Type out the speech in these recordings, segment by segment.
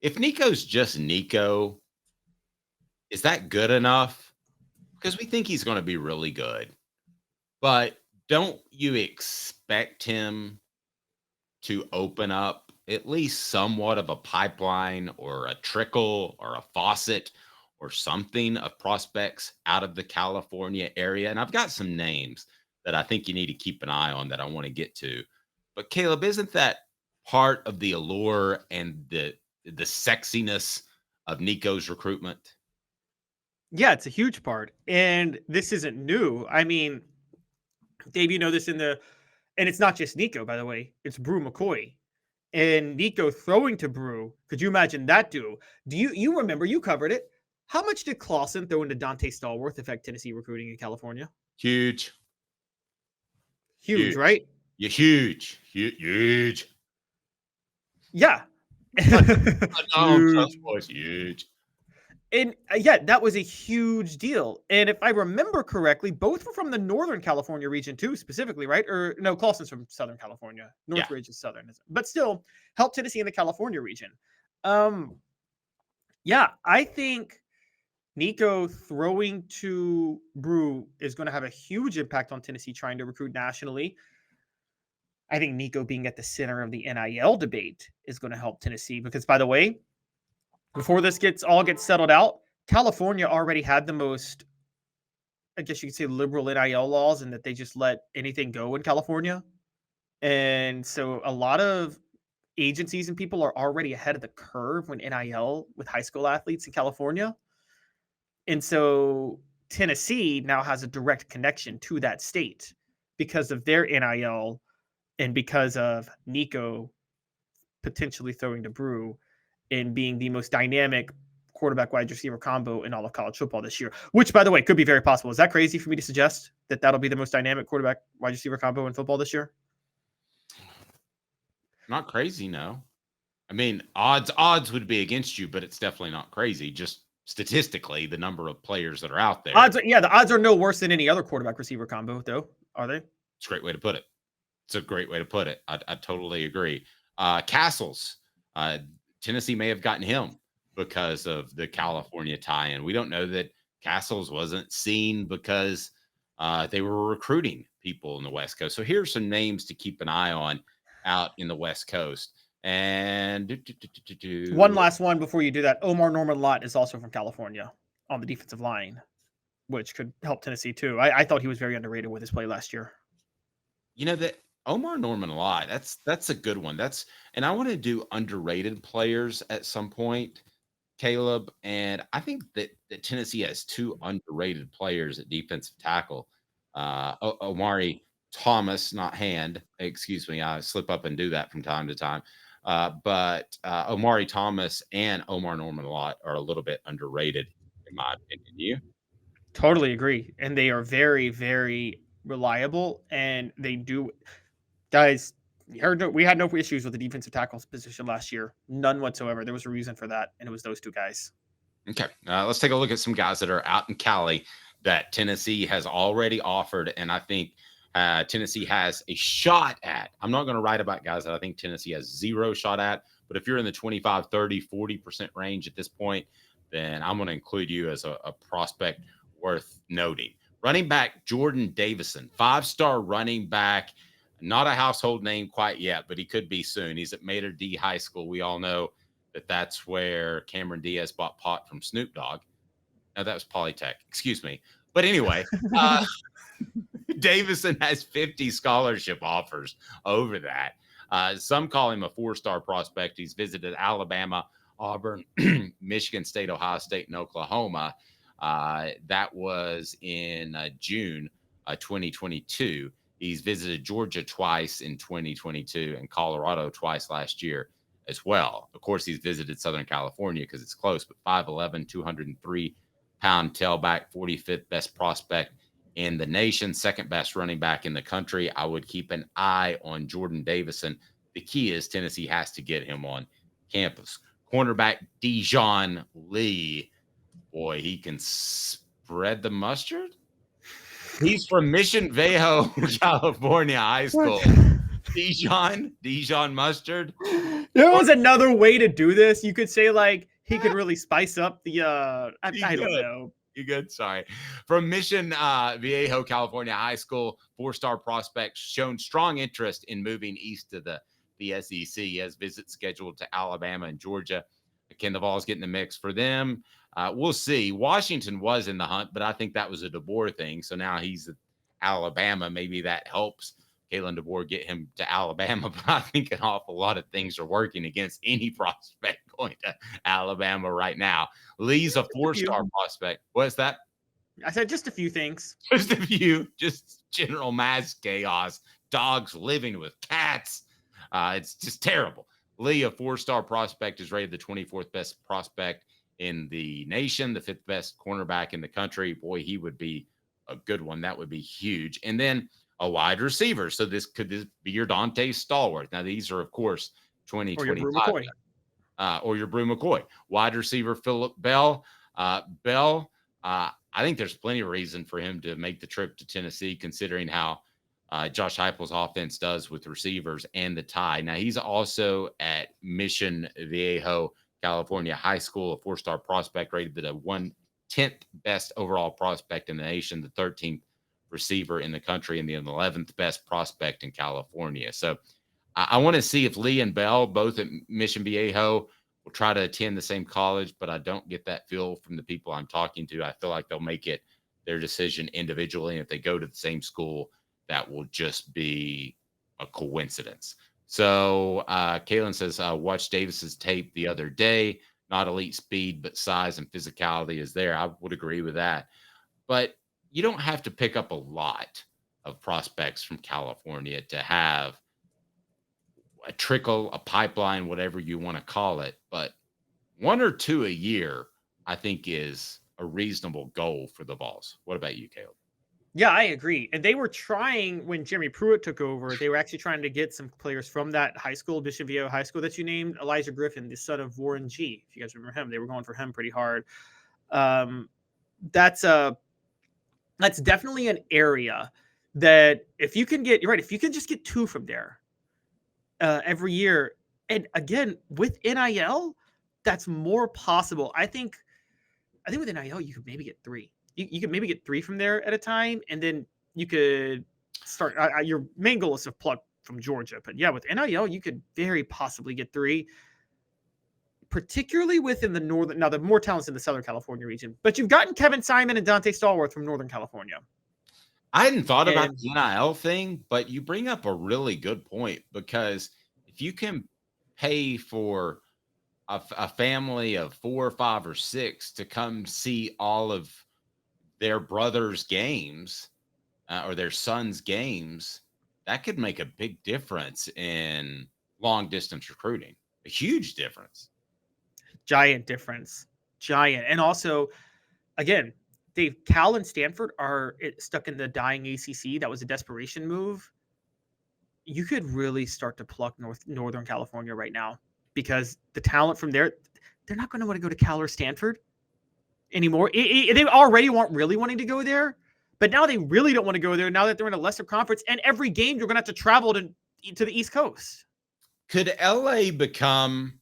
if Nico's just Nico, is that good enough? Because we think he's going to be really good. But don't you expect him to open up at least somewhat of a pipeline or a trickle or a faucet or something of prospects out of the California area? And I've got some names that I think you need to keep an eye on that I want to get to. But Caleb, isn't that part of the allure and the sexiness of Nico's recruitment? Yeah, it's a huge part. And this isn't new. I mean, Dave, you know this and it's not just Nico, by the way. It's Brew McCoy. And Nico throwing to Brew. Could you imagine that duo? Do you remember you covered it? How much did Clausen throw into Dante Stallworth affect Tennessee recruiting in California? Huge, Huge, huge. right? Yeah, huge, huge. Yeah. Huge. Was huge. And yeah, that was a huge deal. And if I remember correctly, both were from the Northern California region too, specifically, right? Or no, Clausen's from Southern California. Yeah. Northridge is Southern, but still helped Tennessee in the California region. Um, yeah, I think Nico throwing to Brew is going to have a huge impact on Tennessee trying to recruit nationally. I think Nico being at the center of the NIL debate is going to help Tennessee because, by the way, before this gets settled out, California already had the most, I guess you could say, liberal NIL laws, and that they just let anything go in California. And so a lot of agencies and people are already ahead of the curve when NIL with high school athletes in California. And so Tennessee now has a direct connection to that state because of their NIL and because of Nico potentially throwing to Brew and being the most dynamic quarterback wide receiver combo in all of college football this year, which, by the way, could be very possible. Is that crazy for me to suggest that that'll be the most dynamic quarterback wide receiver combo in football this year? Not crazy, no. I mean, odds would be against you, but it's definitely not crazy. Just statistically, the number of players that are out there. The odds are no worse than any other quarterback receiver combo, though, are they? It's a great way to put it. It's a great way to put it. I totally agree. Castles, Tennessee may have gotten him because of the California tie-in. We don't know that Castles wasn't seen because they were recruiting people in the West Coast. So here's some names to keep an eye on out in the West Coast. And one last one before you do that. Omar Norman Lott is also from California on the defensive line, which could help Tennessee too. I thought he was very underrated with his play last year. You know that Omar Norman Lott, that's a good one. And I want to do underrated players at some point, Caleb. And I think that Tennessee has two underrated players at defensive tackle. Omari Thomas, not Hand. Excuse me, I slip up and do that from time to time. But Omari Thomas and Omar Norman Lott are a little bit underrated, in my opinion. You? Totally agree. And they are very, very reliable. And they do, guys, we had no issues with the defensive tackles position last year. None whatsoever. There was a reason for that. And it was those two guys. Okay. Let's take a look at some guys that are out in Cali that Tennessee has already offered. And I think Tennessee has a shot at. I'm not going to write about guys that I think Tennessee has zero shot at, but if you're in the 25, 30, 40% range at this point, then I'm going to include you as a prospect worth noting. Running back Jordan Davison, 5-star running back, not a household name quite yet, but he could be soon. He's at Mater D High School. We all know that that's where Cameron Diaz bought pot from Snoop Dogg. No, that was Polytech. Excuse me. But anyway, Davison has 50 scholarship offers over that. Some call him a 4-star prospect. He's visited Alabama, Auburn, Michigan State, Ohio State, and Oklahoma. That was in June 2022. He's visited Georgia twice in 2022 and Colorado twice last year as well. Of course, he's visited Southern California because it's close, but 5'11", 203-pound tailback, 45th best prospect in the nation, second best running back in the country. I would keep an eye on Jordan Davison. The key is Tennessee has to get him on campus. Cornerback Dijon Lee. Boy, he can spread the mustard. He's from Mission Viejo, California High School. Dijon mustard. There was another way to do this. You could say like he could really spice up the I don't know. You good? Sorry. From Mission Viejo, California high school, 4-star prospect shown strong interest in moving east to the SEC. He has visits scheduled to Alabama and Georgia. Can the Vols get in the mix for them? We'll see. Washington was in the hunt, but I think that was a DeBoer thing. So now he's at Alabama. Maybe that helps Kalen DeBoer get him to Alabama. But I think an awful lot of things are working against any prospect going to Alabama right now. Lee's a 4-star prospect. What's that? I said just a few things. Just a few. Just general mass chaos. Dogs living with cats. It's just terrible. Lee, a 4-star prospect, is rated the 24th best prospect in the nation, the 5th best cornerback in the country. Boy, he would be a good one. That would be huge. And then a wide receiver. So this could be your Dante Stallworth. Now, these are, of course, 2025. Or your Brew McCoy. Wide receiver Phillip Bell. I think there's plenty of reason for him to make the trip to Tennessee, considering how Josh Heupel's offense does with receivers and the tie. Now, he's also at Mission Viejo, California high school, a 4-star prospect, rated the 110th best overall prospect in the nation, the 13th receiver in the country, and the 11th best prospect in California. So I want to see if Lee and Bell, both at Mission Viejo, will try to attend the same college, but I don't get that feel from the people I'm talking to. I feel like they'll make it their decision individually. And if they go to the same school, that will just be a coincidence. So Kalen says, watch Davis's tape the other day. Not elite speed, but size and physicality is there. I would agree with that. But you don't have to pick up a lot of prospects from California to have a trickle, a pipeline, whatever you want to call it. But 1 or 2 a year, I think, is a reasonable goal for the Vols. What about you, Caleb? Yeah, I agree. And they were trying, when Jeremy Pruitt took over, they were actually trying to get some players from that high school, Mission Viejo High School that you named, Elijah Griffin, the son of Warren G. If you guys remember him, they were going for him pretty hard. That's definitely an area that if you can get, you're right, if you can just get 2 from there every year, and again, with NIL, that's more possible. I think with NIL, you could maybe get 3. You could maybe get 3 from there at a time, and then you could start. Your main goal is to plug from Georgia, but yeah, with NIL, you could very possibly get 3, particularly within the northern. Now, the more talents in the Southern California region, but you've gotten Kevin Simon and Dante Stallworth from Northern California. I hadn't thought about the NIL thing, but you bring up a really good point, because if you can pay for a family of 4 or 5 or 6 to come see all of their brothers' games or their sons' games, that could make a big difference in long distance recruiting. A huge difference. Giant difference. Giant. And also, again, Cal and Stanford are stuck in the dying ACC. That was a desperation move. You could really start to pluck Northern California right now, because the talent from there, they're not going to want to go to Cal or Stanford anymore. They already weren't really wanting to go there, but now they really don't want to go there now that they're in a lesser conference, and every game you're going to have to travel to the East Coast. Could LA become,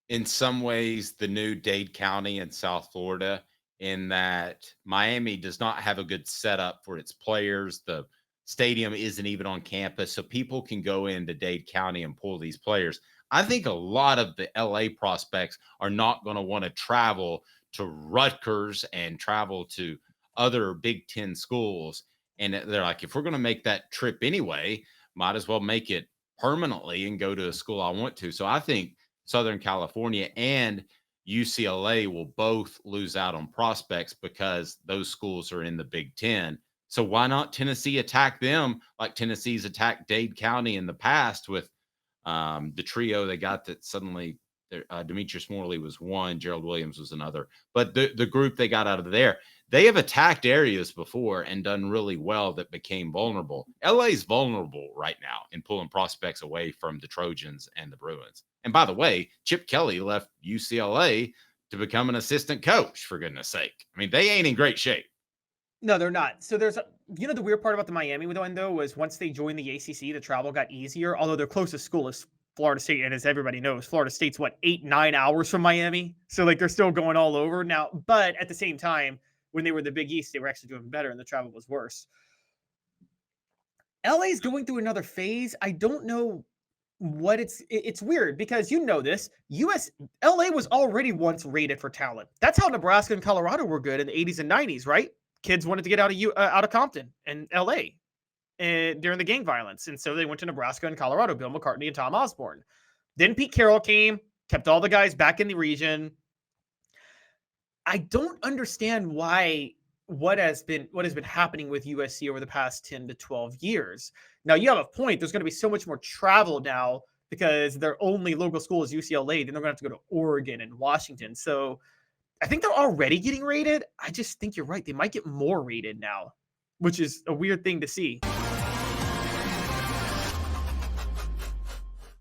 in some ways, the new Dade County in South Florida, in that Miami does not have a good setup for its players? The stadium isn't even on campus, so people can go into Dade County and pull these players. I think a lot of the LA prospects are not going to want to travel to Rutgers and travel to other Big Ten schools. And they're like, if we're going to make that trip anyway, might as well make it permanently and go to a school I want to. So I think Southern California and UCLA will both lose out on prospects because those schools are in the Big Ten. So why not Tennessee attack them like Tennessee's attacked Dade County in the past with the trio they got that suddenly Demetrius Morley was one, Gerald Williams was another. But the group they got out of there, they have attacked areas before and done really well that became vulnerable. LA's vulnerable right now in pulling prospects away from the Trojans and the Bruins. And by the way, Chip Kelly left UCLA to become an assistant coach, for goodness sake. I mean, they ain't in great shape. No, they're not. So there's the weird part about the Miami one, though, was once they joined the ACC, the travel got easier. Although their closest school is Florida State, and as everybody knows, Florida State's 8-9 hours from Miami, so like they're still going all over now. But at the same time, when they were the Big East, they were actually doing better, and the travel was worse. LA is going through another phase. I don't know what it's weird because this LA was already once rated for talent. That's how Nebraska and Colorado were good in the 80s and 90s, right? Kids wanted to get out of Compton and LA and during the gang violence, and so they went to Nebraska and Colorado. Bill McCartney and Tom Osborne. Then Pete Carroll came, kept all the guys back in the region. I don't understand what has been happening with USC over the past 10 to 12 years. Now, you have a point. There's going to be so much more travel now because their only local school is UCLA. Then they're going to have to go to Oregon and Washington. So I think they're already getting rated. I just think you're right. They might get more rated now, which is a weird thing to see.